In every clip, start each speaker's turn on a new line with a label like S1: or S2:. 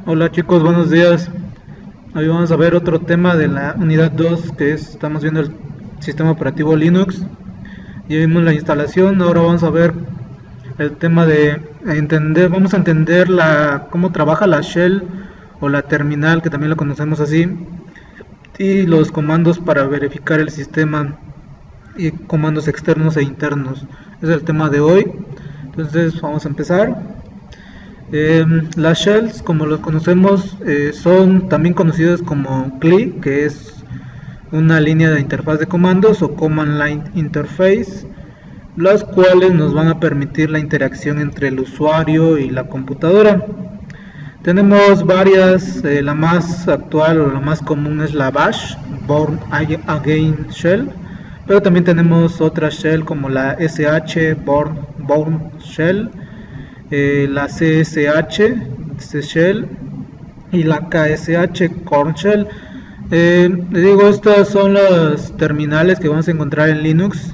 S1: Hola chicos, buenos días. Hoy vamos a ver otro tema de la unidad 2 estamos viendo el sistema operativo Linux. Ya vimos la instalación, ahora vamos a ver el tema de vamos a entender cómo trabaja la shell o la terminal, que también lo conocemos así, y los comandos para verificar el sistema y comandos externos e internos. Ese es el tema de hoy. Entonces vamos a empezar. Las shells, como los conocemos, son también conocidas como CLI, que es una línea de interfaz de comandos o Command Line Interface, las cuales nos van a permitir la interacción entre el usuario y la computadora. Tenemos varias, la más actual o la más común es la Bash, Born Again Shell, pero también tenemos otras shell como la SH, Born Shell, la CSH, Shell, y la KSH, Korn Shell. Les digo, estas son las terminales que vamos a encontrar en Linux.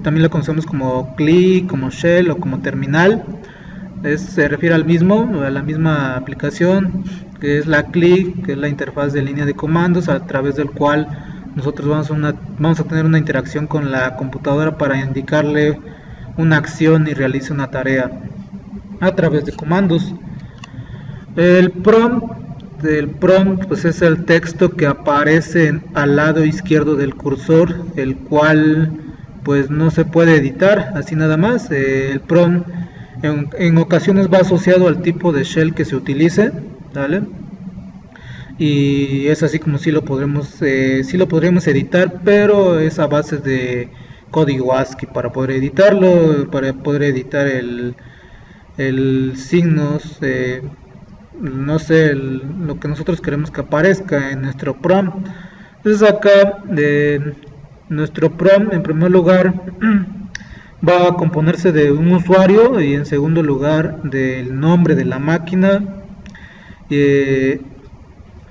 S1: También la conocemos como CLI, como Shell o como terminal. Se refiere al mismo, a la misma aplicación, que es la CLI, que es la interfaz de línea de comandos a través del cual nosotros vamos a tener una interacción con la computadora para indicarle una acción y realice una tarea a través de comandos. El prompt pues es el texto que aparece al lado izquierdo del cursor, el cual pues no se puede editar así nada más. El prompt en ocasiones va asociado al tipo de shell que se utilice, ¿vale? Y es así como si lo podremos editar, pero es a base de código ASCII para poder editarlo, para poder editar el signos, no sé, lo que nosotros queremos que aparezca en nuestro prompt. Entonces acá nuestro prompt, en primer lugar, va a componerse de un usuario y en segundo lugar del nombre de la máquina. En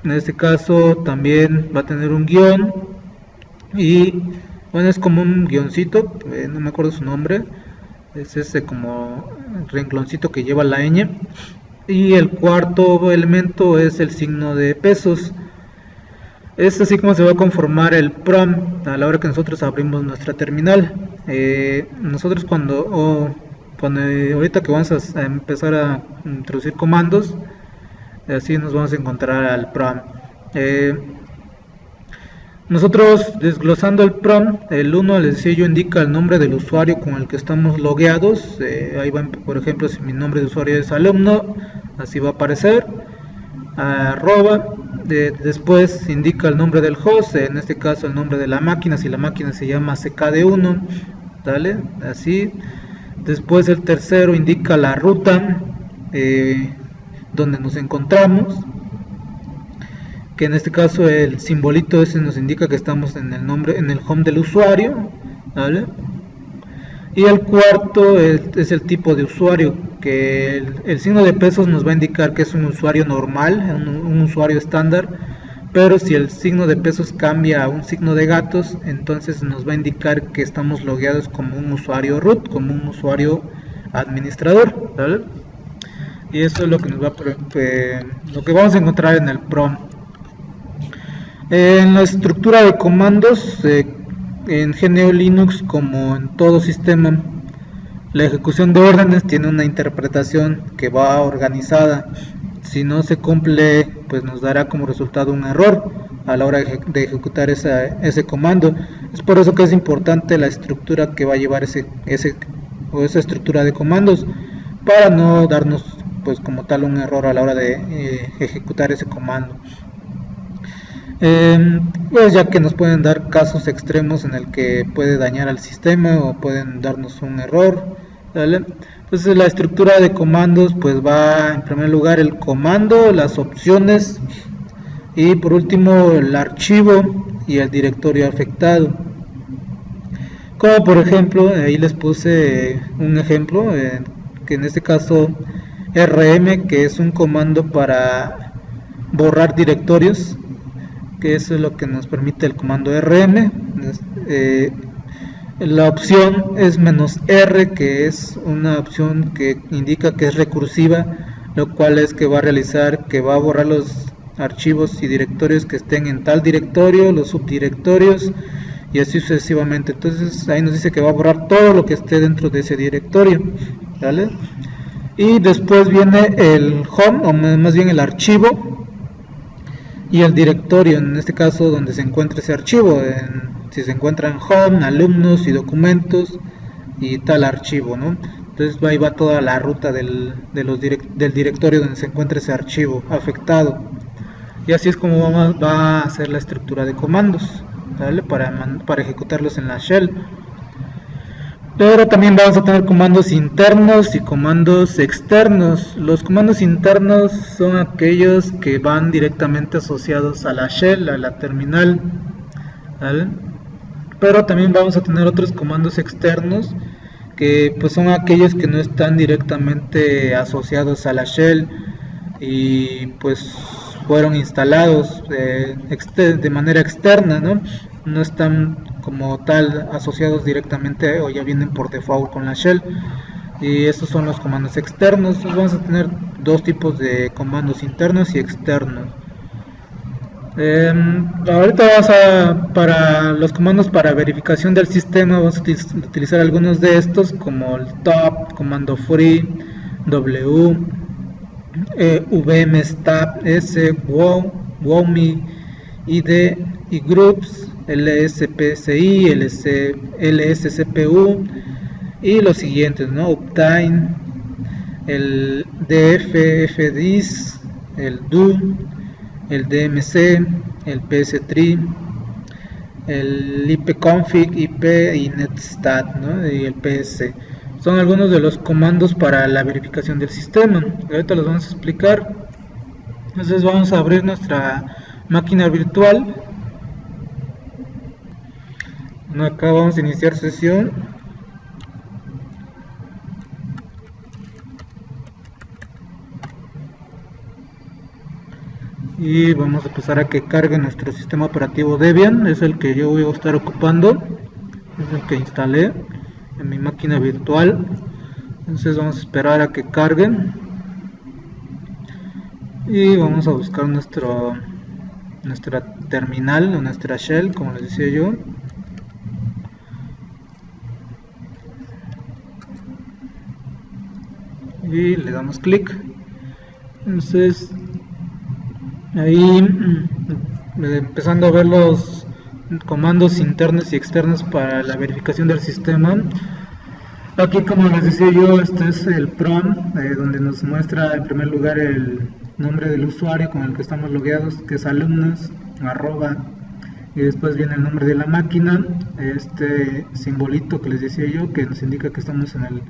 S1: este caso también va a tener un guión y bueno, es como un guioncito, no me acuerdo su nombre, es ese como rengloncito que lleva la ñ, y el cuarto elemento es el signo de pesos. Es así como se va a conformar el prompt a la hora que nosotros abrimos nuestra terminal. Nosotros ahorita que vamos a empezar a introducir comandos, así nos vamos a encontrar al prompt. Nosotros, desglosando el prompt, el 1, les decía yo, indica el nombre del usuario con el que estamos logueados. Ahí va, por ejemplo, si mi nombre de usuario es alumno, así va a aparecer. Arroba, después indica el nombre del host, en este caso el nombre de la máquina, si la máquina se llama CKD1, ¿vale? Así. Después el tercero indica la ruta donde nos encontramos, que en este caso el simbolito ese nos indica que estamos en el home del usuario, ¿vale? Y el cuarto es el tipo de usuario, que el signo de pesos nos va a indicar que es un usuario normal, un usuario estándar, pero si el signo de pesos cambia a un signo de gatos, entonces nos va a indicar que estamos logueados como un usuario root, como un usuario administrador, ¿vale? Y eso es lo que lo que vamos a encontrar en el prompt. En la estructura de comandos, en GNU Linux, como en todo sistema, la ejecución de órdenes tiene una interpretación que va organizada. Si no se cumple, pues nos dará como resultado un error a la hora de ejecutar ese comando. Es por eso que es importante la estructura que va a llevar esa estructura de comandos, para no darnos pues como tal un error a la hora de ejecutar ese comando. Pues ya que nos pueden dar casos extremos en el que puede dañar al sistema o pueden darnos un error, ¿vale? Entonces la estructura de comandos pues va en primer lugar el comando, las opciones y por último el archivo y el directorio afectado. Como por ejemplo, ahí les puse un ejemplo, que en este caso rm, que es un comando para borrar directorios, que eso es lo que nos permite el comando rm. La opción es -r, que es una opción que indica que es recursiva lo cual es que va a borrar los archivos y directorios que estén en tal directorio, los subdirectorios y así sucesivamente. Entonces ahí nos dice que va a borrar todo lo que esté dentro de ese directorio, ¿vale? Y después viene el home, o más bien el archivo y el directorio, en este caso donde se encuentra ese archivo, si se encuentra en home, alumnos y documentos y tal archivo, ¿no? Entonces ahí va toda la ruta del directorio donde se encuentra ese archivo afectado, y así es como va a ser la estructura de comandos, ¿vale? Para ejecutarlos en la shell. Pero también vamos a tener comandos internos y comandos externos. Los comandos internos son aquellos que van directamente asociados a la shell, a la terminal, ¿vale? Pero también vamos a tener otros comandos externos que pues son aquellos que no están directamente asociados a la shell y pues fueron instalados de manera externa, ¿no? No están como tal asociados directamente o ya vienen por default con la shell, y estos son los comandos externos. Entonces vamos a tener dos tipos de comandos internos y externos. Ahorita para los comandos para verificación del sistema vamos a utilizar algunos de estos, como el top, comando free, w, vmstab, s, wow, wowme, id y groups, lspci, lscpu y los siguientes, ¿no? Uptime, el df, fdis, el do, el dmc, el pstree, el ipconfig, ip y netstat, ¿no? Y el ps. Son algunos de los comandos para la verificación del sistema. Ahorita los vamos a explicar. Entonces vamos a abrir nuestra máquina virtual. Acá vamos a iniciar sesión. Y vamos a empezar a que cargue nuestro sistema operativo Debian. Es el que yo voy a estar ocupando, es el que instalé en mi máquina virtual. Entonces vamos a esperar a que carguen y vamos a buscar nuestra terminal o nuestra shell, como les decía yo. Y le damos clic. Entonces ahí empezando a ver los comandos internos y externos para la verificación del sistema. Aquí, como les decía yo, este es el prompt, donde nos muestra en primer lugar el nombre del usuario con el que estamos logueados, que es alumnos, @ y después viene el nombre de la máquina, este simbolito que les decía yo, que nos indica que estamos en el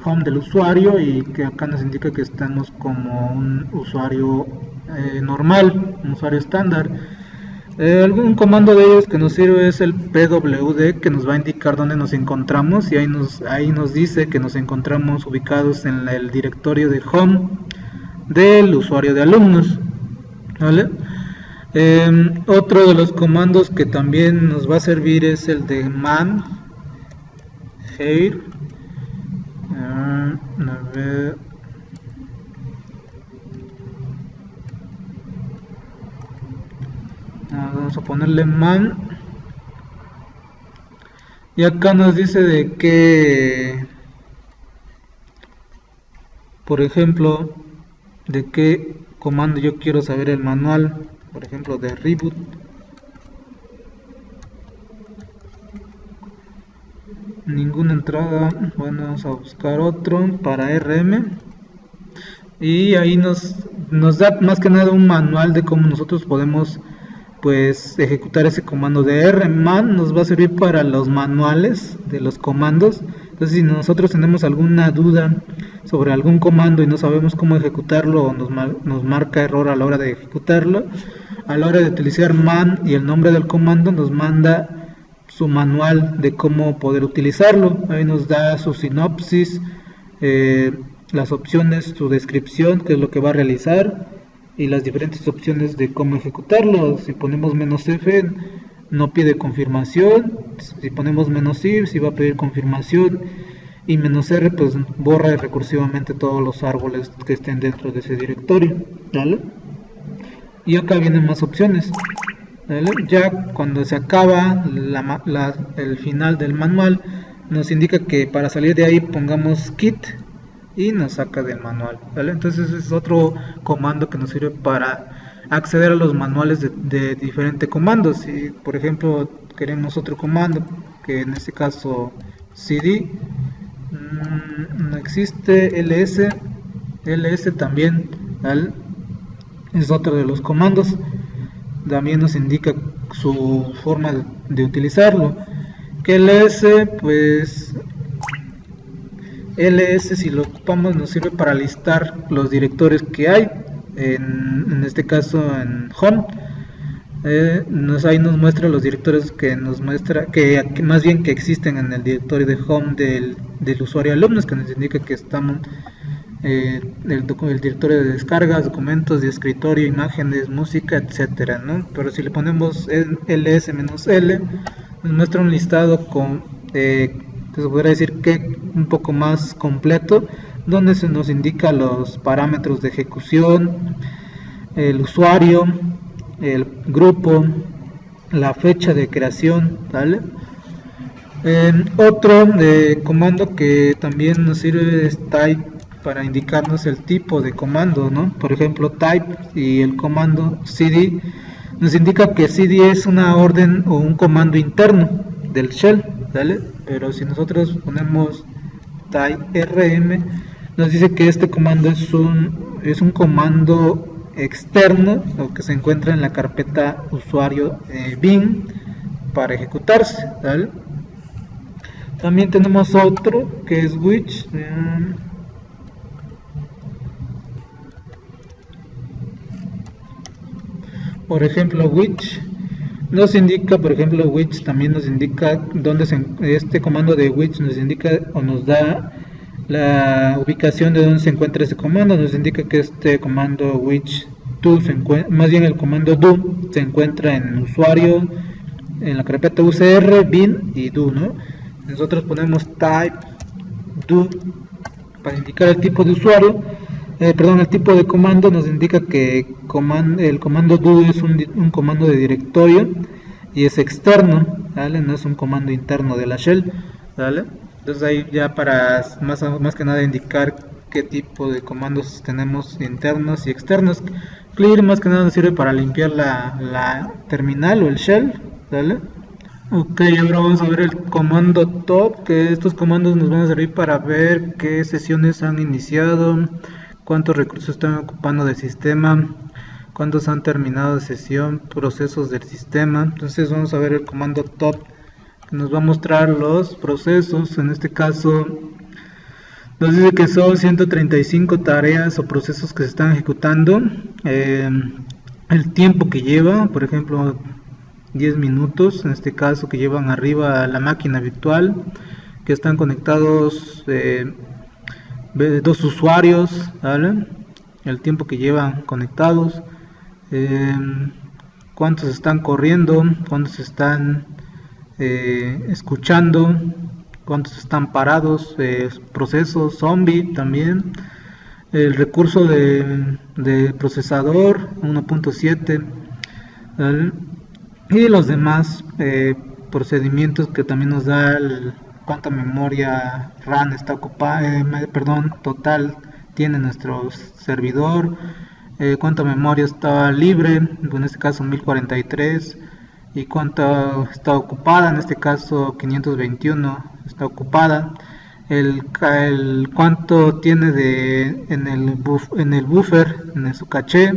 S1: home del usuario, y que acá nos indica que estamos como un usuario normal, un usuario estándar. Algún comando de ellos que nos sirve es el pwd, que nos va a indicar dónde nos encontramos, y ahí nos dice que nos encontramos ubicados en el directorio de home del usuario de alumnos, ¿vale? Otro de los comandos que también nos va a servir es el de man here. A ver, vamos a ponerle man, y acá nos dice de que, por ejemplo, de qué comando yo quiero saber el manual, por ejemplo de reboot. Ninguna entrada. Bueno, vamos a buscar otro para rm, y ahí nos da más que nada un manual de cómo nosotros podemos pues ejecutar ese comando de rman. Nos va a servir para los manuales de los comandos. Entonces, si nosotros tenemos alguna duda sobre algún comando y no sabemos cómo ejecutarlo, o nos marca error a la hora de ejecutarlo, a la hora de utilizar man y el nombre del comando, nos manda su manual de cómo poder utilizarlo. Ahí nos da su sinopsis, las opciones, su descripción, qué es lo que va a realizar, y las diferentes opciones de cómo ejecutarlo. Si ponemos "-f", no pide confirmación. Si ponemos "-i", sí va a pedir confirmación. y "-r", pues borra recursivamente todos los árboles que estén dentro de ese directorio, ¿vale? Y acá vienen más opciones, ¿vale? Ya cuando se acaba el final del manual, nos indica que para salir de ahí pongamos "quit" y nos saca del manual, ¿vale? Entonces es otro comando que nos sirve para acceder a los manuales de diferentes comandos. Si por ejemplo queremos otro comando, que en este caso cd, no existe, ls también, ¿vale? Es otro de los comandos, también nos indica su forma de utilizarlo. Que ls, pues ls, si lo ocupamos, nos sirve para listar los directorios que hay, en este caso en home. Ahí nos muestra los directorios que nos muestra, que más bien que existen en el directorio de home del usuario alumnos, que nos indica que estamos el directorio de descargas, documentos, de escritorio, imágenes, música, etcétera, ¿no? Pero si le ponemos ls-l, nos muestra un listado con se podría decir que un poco más completo, donde se nos indica los parámetros de ejecución, el usuario, el grupo, la fecha de creación, ¿vale? Otro comando que también nos sirve es type, para indicarnos el tipo de comando, ¿no? Por ejemplo, type y el comando cd nos indica que cd es una orden o un comando interno del shell, ¿vale? Pero si nosotros ponemos type rm, nos dice que este comando es un comando externo, o que se encuentra en la carpeta usuario bin para ejecutarse, ¿vale? También tenemos otro que es which. Por ejemplo, which nos indica, también nos indica este comando de which nos indica o nos da la ubicación de donde se encuentra ese comando. Nos indica que este comando which do más bien el comando do se encuentra en usuario, en la carpeta ucr, bin y do, ¿no? Nosotros ponemos type do para indicar el tipo de usuario. El tipo de comando nos indica que el comando do es un comando de directorio y es externo, ¿vale? No es un comando interno de la shell, ¿vale? Entonces ahí ya para más que nada indicar qué tipo de comandos tenemos internos y externos. Clear más que nada nos sirve para limpiar la terminal o el shell, ¿vale? Ok, ahora vamos a ver el comando top, que estos comandos nos van a servir para ver qué sesiones han iniciado, cuántos recursos están ocupando del sistema, cuántos han terminado de sesión, procesos del sistema. Entonces vamos a ver el comando top, que nos va a mostrar los procesos. En este caso nos dice que son 135 tareas o procesos que se están ejecutando, el tiempo que lleva, por ejemplo 10 minutos, en este caso, que llevan arriba a la máquina virtual, que están conectados dos usuarios, ¿vale? El tiempo que llevan conectados, cuántos están corriendo, cuántos están escuchando, cuántos están parados, procesos zombie también, el recurso de procesador 1.7, ¿vale? Y los demás procedimientos que también nos da cuánta memoria RAM está ocupada, total tiene nuestro servidor, cuánta memoria está libre, en este caso 1043, y cuánta está ocupada, en este caso 521 está ocupada, el cuánto tiene en el buffer, en su caché,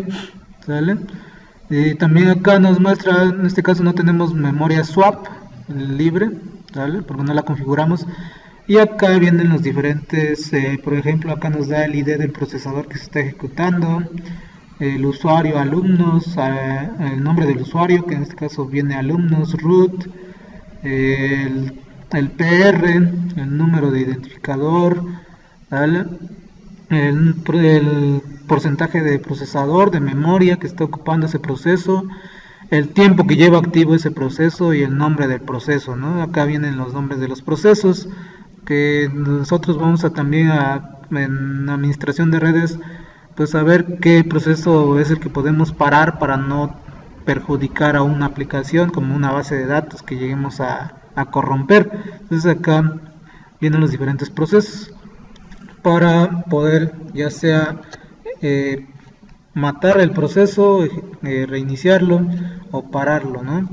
S1: ¿sale? Y también acá nos muestra, en este caso no tenemos memoria swap libre, ¿vale? Porque no la configuramos. Y acá vienen los diferentes, por ejemplo, acá nos da el ID del procesador que se está ejecutando, el usuario, alumnos, el nombre del usuario, que en este caso viene alumnos, root, el PR, el número de identificador, ¿vale? El porcentaje de procesador, de memoria que está ocupando ese proceso, el tiempo que lleva activo ese proceso y el nombre del proceso, ¿no? Acá vienen los nombres de los procesos. que nosotros vamos a también en administración de redes, pues saber qué proceso es el que podemos parar para no perjudicar a una aplicación como una base de datos que lleguemos a corromper. Entonces acá vienen los diferentes procesos para poder ya sea matar el proceso, reiniciarlo o pararlo, ¿no?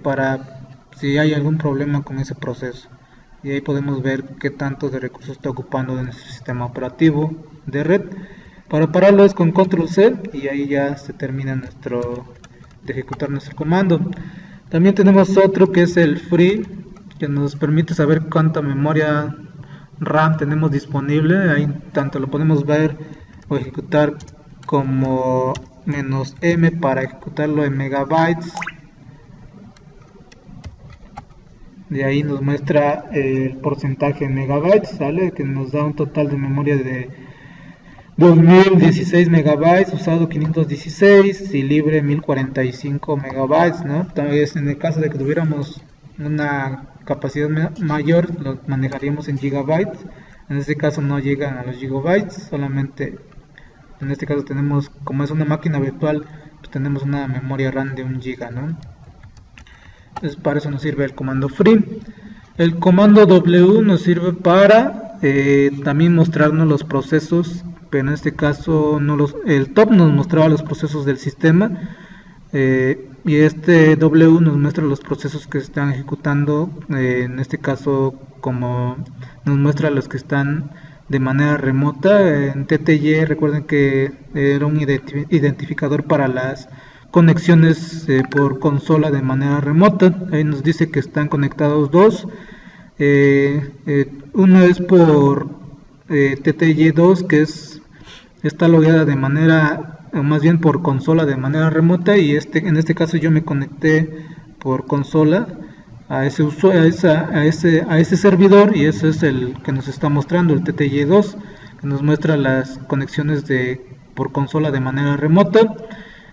S1: Para si hay algún problema con ese proceso. Y ahí podemos ver qué tanto de recursos está ocupando de nuestro sistema operativo de red. Para pararlo es con control C y ahí ya se termina de ejecutar nuestro comando. También tenemos otro que es el free, que nos permite saber cuánta memoria RAM tenemos disponible. Ahí tanto lo podemos ver o ejecutar como "-m" para ejecutarlo en megabytes. De ahí nos muestra el porcentaje en megabytes, ¿sale? Que nos da un total de memoria de 2016 megabytes, usado 516 y libre 1045 megabytes, ¿no? También en el caso de que tuviéramos una capacidad mayor, lo manejaríamos en gigabytes. En este caso no llegan a los gigabytes, solamente en este caso tenemos, como es una máquina virtual, pues tenemos una memoria RAM de 1 giga, ¿no? Entonces para eso nos sirve el comando free. El comando W nos sirve para también mostrarnos los procesos, pero en este caso el top nos mostraba los procesos del sistema, y este W nos muestra los procesos que se están ejecutando, en este caso como nos muestra los que están de manera remota. En TTY recuerden que era un identificador para las conexiones por consola de manera remota. Ahí nos dice que están conectados dos, uno es por TTY2, que está logueada de manera, o más bien por consola de manera remota, y en este caso yo me conecté por consola a ese servidor, y ese es el que nos está mostrando el TTY2, que nos muestra las conexiones por consola de manera remota.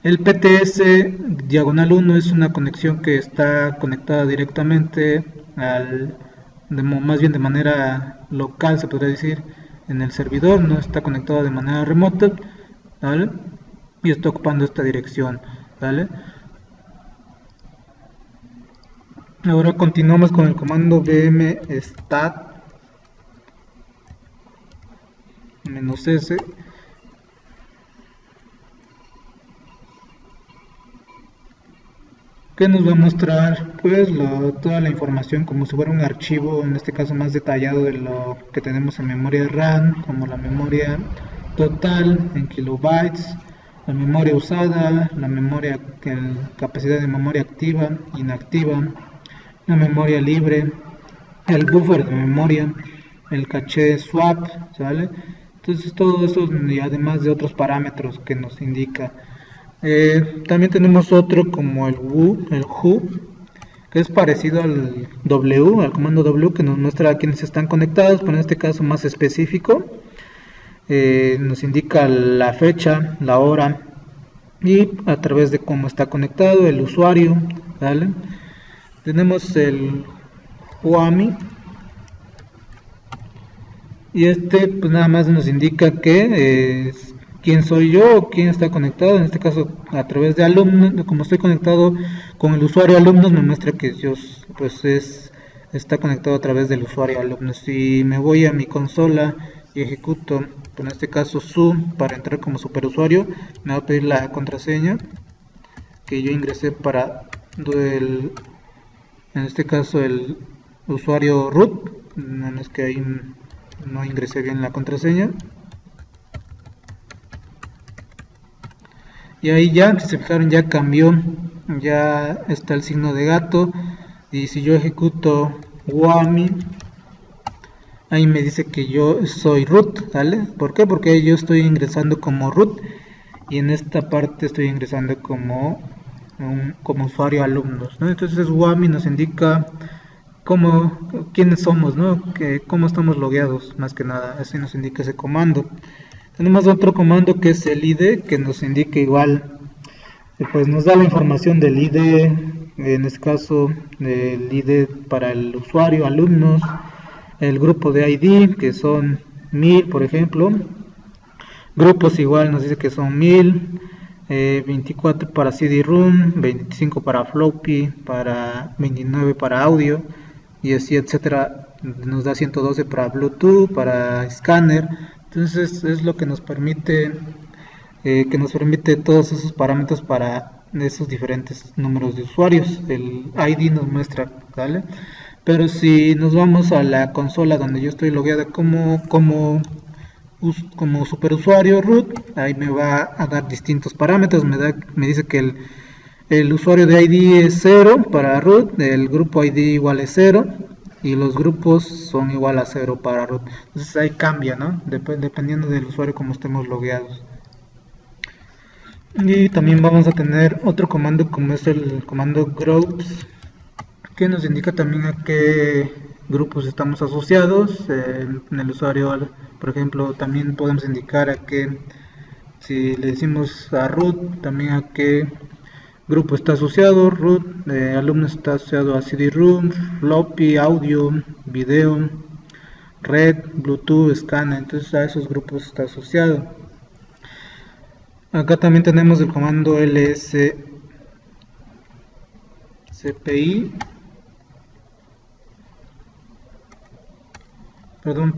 S1: El PTS-1 es una conexión que está conectada directamente más bien de manera local, se podría decir, en el servidor, no está conectada de manera remota, ¿vale? Y está ocupando esta dirección, ¿vale? Ahora continuamos con el comando "-stat -s", que nos va a mostrar pues toda la información como si fuera un archivo, en este caso más detallado de lo que tenemos en memoria RAM, como la memoria total en kilobytes, la memoria usada, la capacidad de memoria activa, inactiva, la memoria libre, el buffer de memoria, el caché swap, ¿sale? Entonces todo eso, y además de otros parámetros que nos indica. También tenemos otro como el who, que es parecido al comando W, que nos muestra a quienes están conectados, pero en este caso más específico. Nos indica la fecha, la hora, y a través de cómo está conectado el usuario, ¿vale? Tenemos el whoami, y pues nada más nos indica que quién soy yo o quién está conectado. En este caso a través de alumnos, como estoy conectado con el usuario alumnos, me muestra que yo pues está conectado a través del usuario alumnos. Si me voy a mi consola y ejecuto, en este caso su, para entrar como superusuario, me va a pedir la contraseña que yo ingresé para en este caso el usuario root. No es que ahí no ingresé bien la contraseña. Y ahí ya, si se fijaron, ya cambió, ya está el signo de gato. Y si yo ejecuto whoami, ahí me dice que yo soy root, ¿vale? ¿Por qué? Porque yo estoy ingresando como root, y en esta parte estoy ingresando como usuario alumnos, ¿no? Entonces whoami nos indica quiénes somos, ¿no? Cómo estamos logueados, más que nada. Así nos indica ese comando. Tenemos otro comando que es el ID, que nos indica igual, pues nos da la información del ID, en este caso el ID para el usuario, alumnos, el grupo de ID, que son 1000 por ejemplo. Grupos igual nos dice que son 1000, 24 para CD-ROM, 25 para floppy, 29 para audio, y así etcétera. Nos da 112 para Bluetooth, para escáner. Entonces es lo que nos permite todos esos parámetros para esos diferentes números de usuarios. El ID nos muestra, ¿vale? Pero si nos vamos a la consola donde yo estoy logueada como superusuario root, ahí me va a dar distintos parámetros. Me dice que el usuario de ID es 0 para root, el grupo ID igual es 0 y los grupos son igual a 0 para root. Entonces ahí cambia, ¿no? Dependiendo del usuario como estemos logueados. Y también vamos a tener otro comando como es el comando groups, que nos indica también a qué grupos estamos asociados. En el usuario, por ejemplo, también podemos indicar a qué, si le decimos a root, también a qué grupo está asociado. Root alumno está asociado a CD-ROM, floppy, audio, video, red, Bluetooth, scanner. Entonces a esos grupos está asociado. Acá también tenemos el comando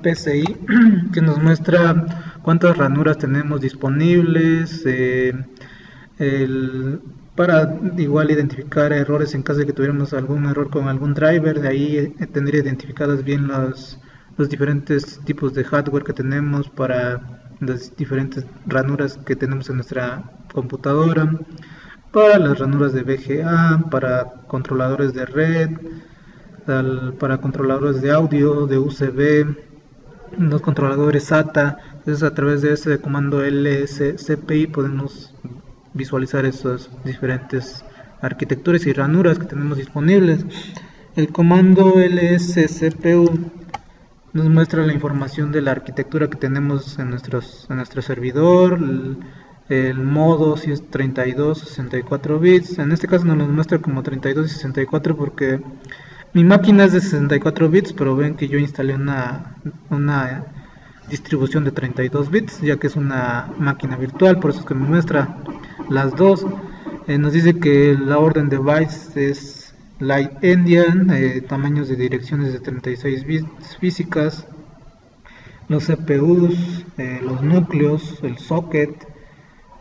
S1: PCI, que nos muestra cuántas ranuras tenemos disponibles, para igual identificar errores en caso de que tuviéramos algún error con algún driver. De ahí tendría identificadas bien los diferentes tipos de hardware que tenemos para las diferentes ranuras que tenemos en nuestra computadora, para las ranuras de VGA, para controladores de red, para controladores de audio, de USB, los controladores SATA. Entonces a través de este comando lscpi podemos visualizar esas diferentes arquitecturas y ranuras que tenemos disponibles. El comando lscpu nos muestra la información de la arquitectura que tenemos en nuestro servidor, el modo, si es 32 64 bits. En este caso nos muestra como 32 y 64 porque mi máquina es de 64 bits, pero ven que yo instalé una distribución de 32 bits, ya que es una máquina virtual, por eso es que me muestra las dos. Nos dice que la orden de bytes es light endian, tamaños de direcciones de 36 bits físicas, los CPUs, los núcleos, el socket,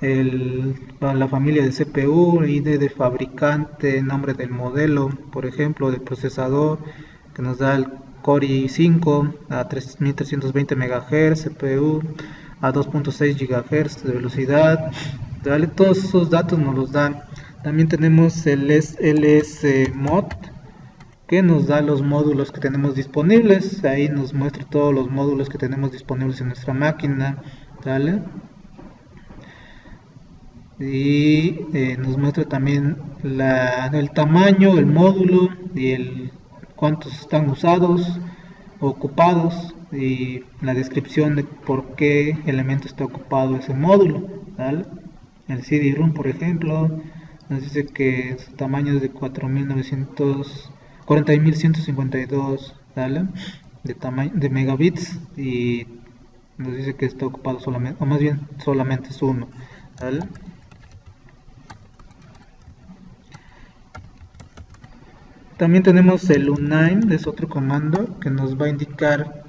S1: la familia de CPU, ID de fabricante, nombre del modelo, por ejemplo, del procesador, que nos da el Core i5 a 3320 MHz, CPU a 2.6 GHz de velocidad. Todos esos datos nos los dan. También tenemos el lsmod, que nos da los módulos que tenemos disponibles. Ahí nos muestra todos los módulos que tenemos disponibles en nuestra máquina, ¿vale? Y nos muestra también el tamaño, el módulo y cuántos están usados, ocupados, y la descripción de por qué elemento está ocupado ese módulo, ¿vale? El CD-ROM, por ejemplo, nos dice que su tamaño es de 40.152, ¿vale? de megabits, y nos dice que está ocupado solamente, o más bien solamente es uno, ¿vale? También tenemos el uname, es otro comando que nos va a indicar,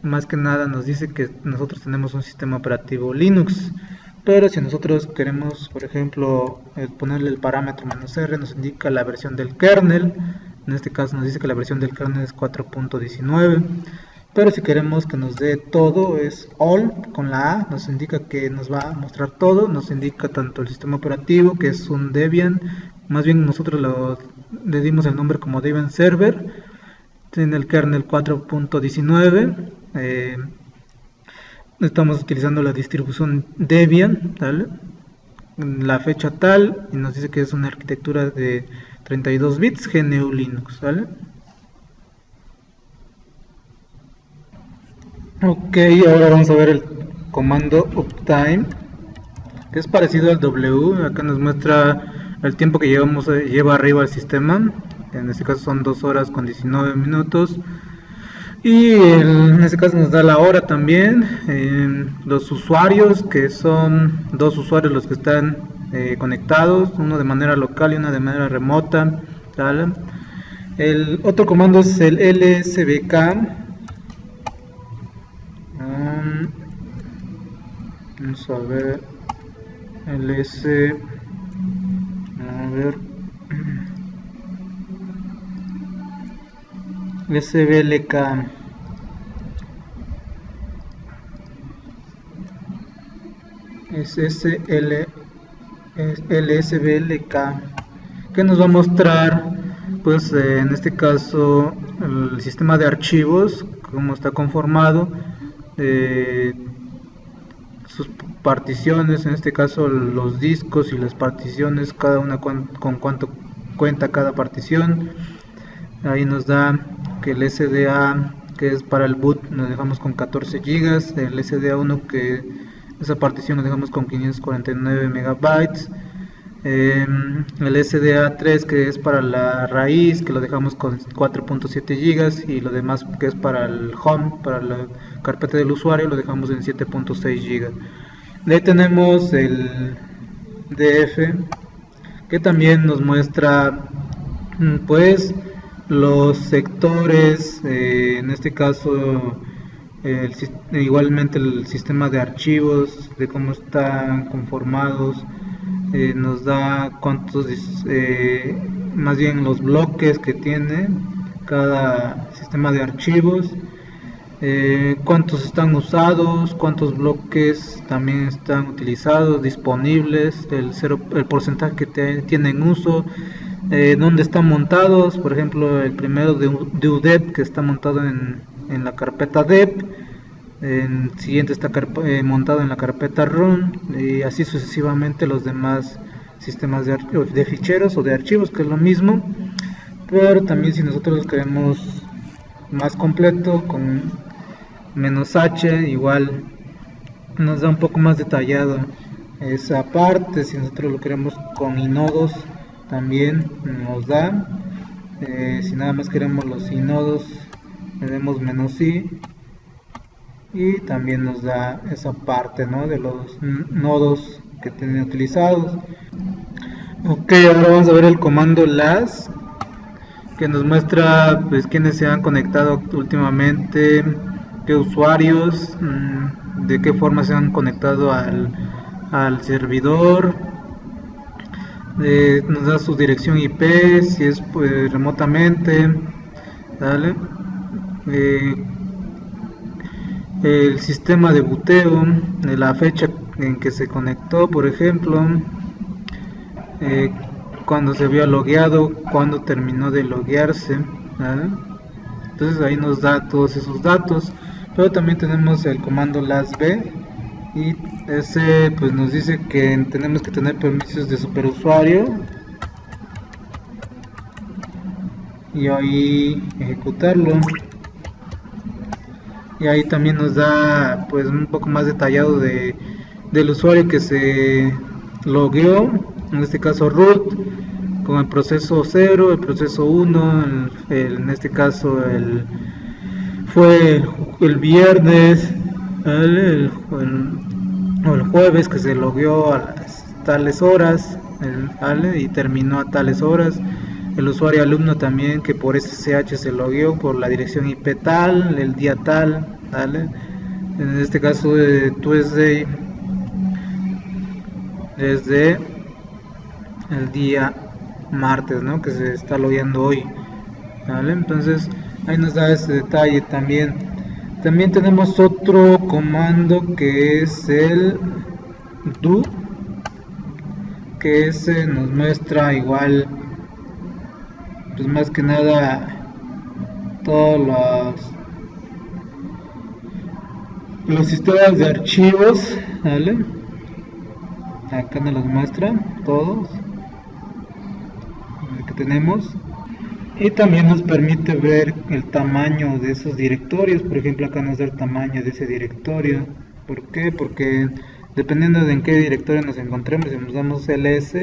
S1: más que nada nos dice que nosotros tenemos un sistema operativo Linux, pero si nosotros queremos, por ejemplo, ponerle el parámetro "-r", nos indica la versión del kernel. En este caso nos dice que la versión del kernel es 4.19, pero si queremos que nos dé todo, es all con la A, nos indica que nos va a mostrar todo, nos indica tanto el sistema operativo, que es un Debian, más bien nosotros le dimos el nombre como Debian Server, tiene el kernel 4.19, estamos utilizando la distribución Debian, ¿vale? La fecha tal, y nos dice que es una arquitectura de 32 bits GNU Linux, ¿vale? Ok, ahora vamos a ver el comando uptime, que es parecido al W. Acá nos muestra el tiempo que lleva arriba el sistema. En este caso son 2 horas con 19 minutos. Y en este caso nos da la hora también, los usuarios, que son dos usuarios los que están conectados, uno de manera local y uno de manera remota, ¿vale? El otro comando es el lsbk. Vamos a ver, sblk. Es lsblk, que nos va a mostrar, pues en este caso, el sistema de archivos, cómo está conformado, sus particiones, en este caso los discos y las particiones, cada una con cuánto cuenta cada partición. Ahí nos da que el SDA, que es para el boot, nos dejamos con 14 GB, el SDA1, que esa partición lo dejamos con 549 megabytes, el SDA3, que es para la raíz, que lo dejamos con 4.7 GB, y lo demás, que es para el home, para la carpeta del usuario, lo dejamos en 7.6 GB. De ahí tenemos el DF, que también nos muestra pues los sectores, en este caso igualmente el sistema de archivos, de cómo están conformados, nos da cuántos, más bien los bloques que tiene cada sistema de archivos, cuántos están usados, cuántos bloques también están utilizados, disponibles, el porcentaje que tienen uso, dónde están montados. Por ejemplo, el primero de UDEP, que está montado en la carpeta DEP, el siguiente está montado en la carpeta run, y así sucesivamente los demás sistemas de ficheros o de archivos, que es lo mismo. Pero también, si nosotros queremos más completo, con -H, igual nos da un poco más detallado esa parte. Si nosotros lo queremos con inodos, también nos da. Si nada más queremos los inodos, le damos -I, y también nos da esa parte, ¿no?, de los nodos que tienen utilizados. Ok, ahora vamos a ver el comando las, que nos muestra pues quiénes se han conectado últimamente, qué usuarios, de qué forma se han conectado al servidor, nos da su dirección IP, si es pues remotamente, ¿vale? El sistema de boteo, la fecha en que se conectó, por ejemplo, cuando se había logueado, cuando terminó de loguearse, ¿vale? Entonces ahí nos da todos esos datos. Pero también tenemos el comando lasb, y ese pues nos dice que tenemos que tener permisos de superusuario, y ahí ejecutarlo. Y ahí también nos da pues un poco más detallado del usuario que se logueó, en este caso root, con el proceso 0, el proceso 1, en este caso fue el viernes, ¿vale? o el jueves, que se logueó a las tales horas, ¿vale? Y terminó a tales horas. El usuario alumno también, que por SSH se logueó por la dirección IP tal, el día tal, ¿vale? En este caso Tuesday, desde el día martes, ¿no?, que se está logueando hoy, ¿vale? Entonces ahí nos da ese detalle también. También tenemos otro comando que es el do, que ese nos muestra igual pues más que nada todos los sistemas de archivos, ¿vale? Acá nos los muestra todos que tenemos, y también nos permite ver el tamaño de esos directorios. Por ejemplo, acá nos da el tamaño de ese directorio. ¿Por qué? Porque dependiendo de en qué directorio nos encontremos, si nos damos ls,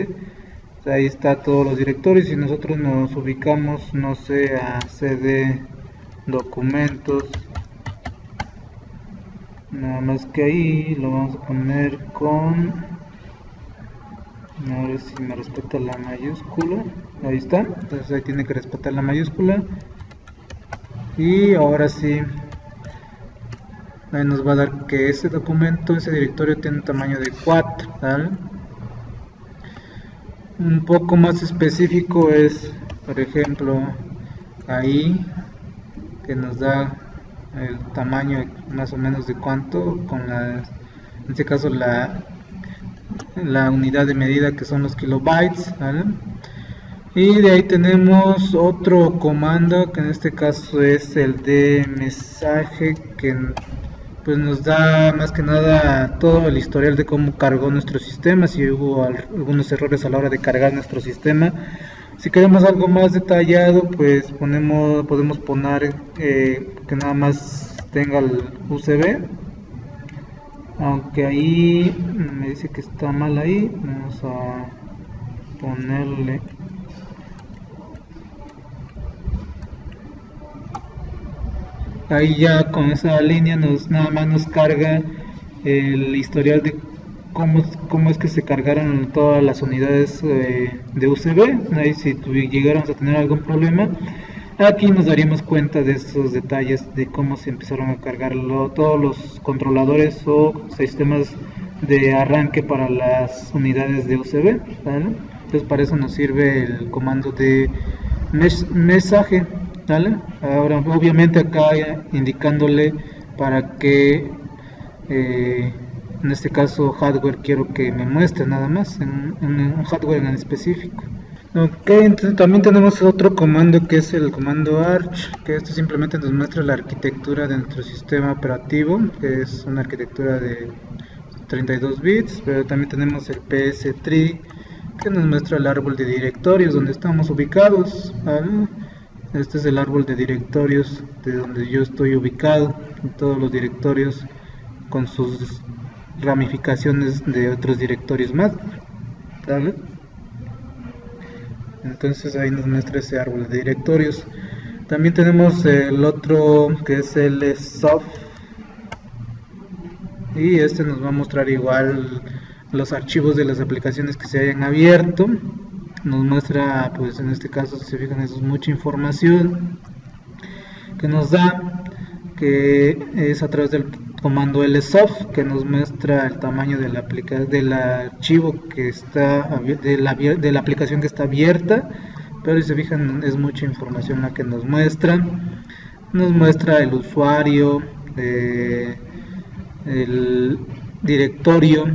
S1: ahí está todos los directorios. Si nosotros nos ubicamos, no sé, a cd documentos, nada más que ahí lo vamos a poner con, a ver si me respeta la mayúscula, ahí está, entonces ahí tiene que respetar la mayúscula. Y ahora sí, ahí nos va a dar que ese documento, ese directorio tiene un tamaño de 4, ¿vale? Un poco más específico es, por ejemplo, ahí que nos da el tamaño más o menos de cuánto, con en este caso la unidad de medida que son los kilobytes, ¿vale? Y de ahí tenemos otro comando que en este caso es el de mensaje, que pues nos da más que nada todo el historial de cómo cargó nuestro sistema, si hubo algunos errores a la hora de cargar nuestro sistema. Si queremos algo más detallado, pues podemos poner que nada más tenga el USB, aunque ahí me dice que está mal ahí. Vamos a ponerle ahí, ya con esa línea nada más nos carga el historial de cómo es que se cargaron todas las unidades de USB. Ahí si llegáramos a tener algún problema, aquí nos daríamos cuenta de esos detalles de cómo se empezaron a cargar todos los controladores o sistemas de arranque para las unidades de USB, ¿vale? Entonces para eso nos sirve el comando de mensaje, ¿vale? Ahora obviamente acá indicándole para qué en este caso hardware quiero que me muestre, nada más en un hardware en específico. Ok, entonces también tenemos otro comando que es el comando arch, que esto simplemente nos muestra la arquitectura de nuestro sistema operativo, que es una arquitectura de 32 bits, pero también tenemos el ps-tree, que nos muestra el árbol de directorios donde estamos ubicados, ¿vale? Este es el árbol de directorios de donde yo estoy ubicado, en todos los directorios con sus ramificaciones de otros directorios más, ¿vale? Entonces ahí nos muestra ese árbol de directorios. También tenemos el otro que es el soft, y este nos va a mostrar igual los archivos de las aplicaciones que se hayan abierto. Nos muestra, pues en este caso, si se fijan, eso es mucha información que nos da, que es a través del comando lsoft, que nos muestra el tamaño de del archivo que está de la aplicación que está abierta. Pero si se fijan, es mucha información la que nos muestra. Nos muestra el usuario, el directorio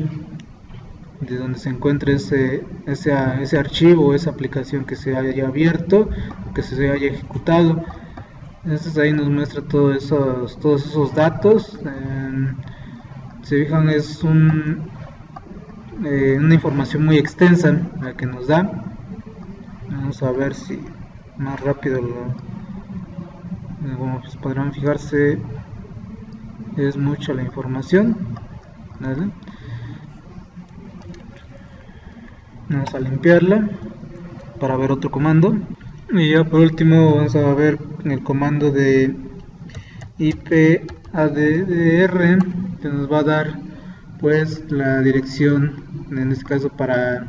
S1: de donde se encuentra ese archivo o esa aplicación que se haya abierto o que se haya ejecutado. Entonces ahí nos muestra todos esos datos. Se fijan, es una información muy extensa la que nos da. Vamos a ver si más rápido como podrán fijarse, es mucha la información, ¿vale? Vamos a limpiarla para ver otro comando. Y ya por último vamos a ver el comando de IPADDR, que nos va a dar pues la dirección, en este caso para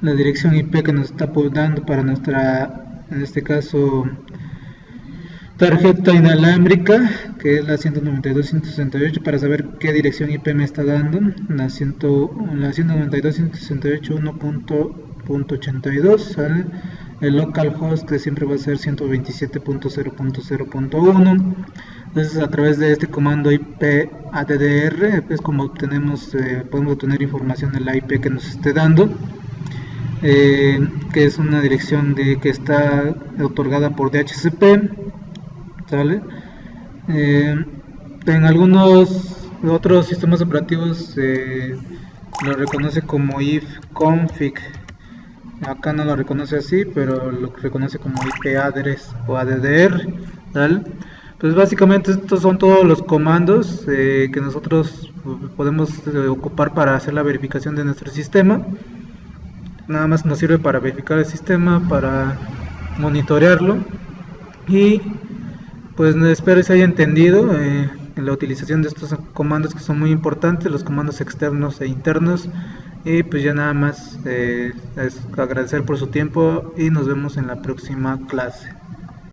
S1: la dirección IP que nos está dando para nuestra, en este caso, tarjeta inalámbrica, que es la 192.168, para saber qué dirección IP me está dando, la 192.168.1.82, ¿sale? El localhost, que siempre va a ser 127.0.0.1. Entonces a través de este comando IPADDR es como podemos obtener información de la IP que nos esté dando, que es una dirección que está otorgada por DHCP, ¿sale? En algunos otros sistemas operativos lo reconoce como ifconfig. Acá no lo reconoce así, pero lo reconoce como IP address o ADDR, ¿vale? Pues básicamente estos son todos los comandos que nosotros podemos ocupar para hacer la verificación de nuestro sistema. Nada más nos sirve para verificar el sistema, para monitorearlo y pues espero se haya entendido en la utilización de estos comandos que son muy importantes, los comandos externos e internos. Y pues ya nada más es agradecer por su tiempo y nos vemos en la próxima clase.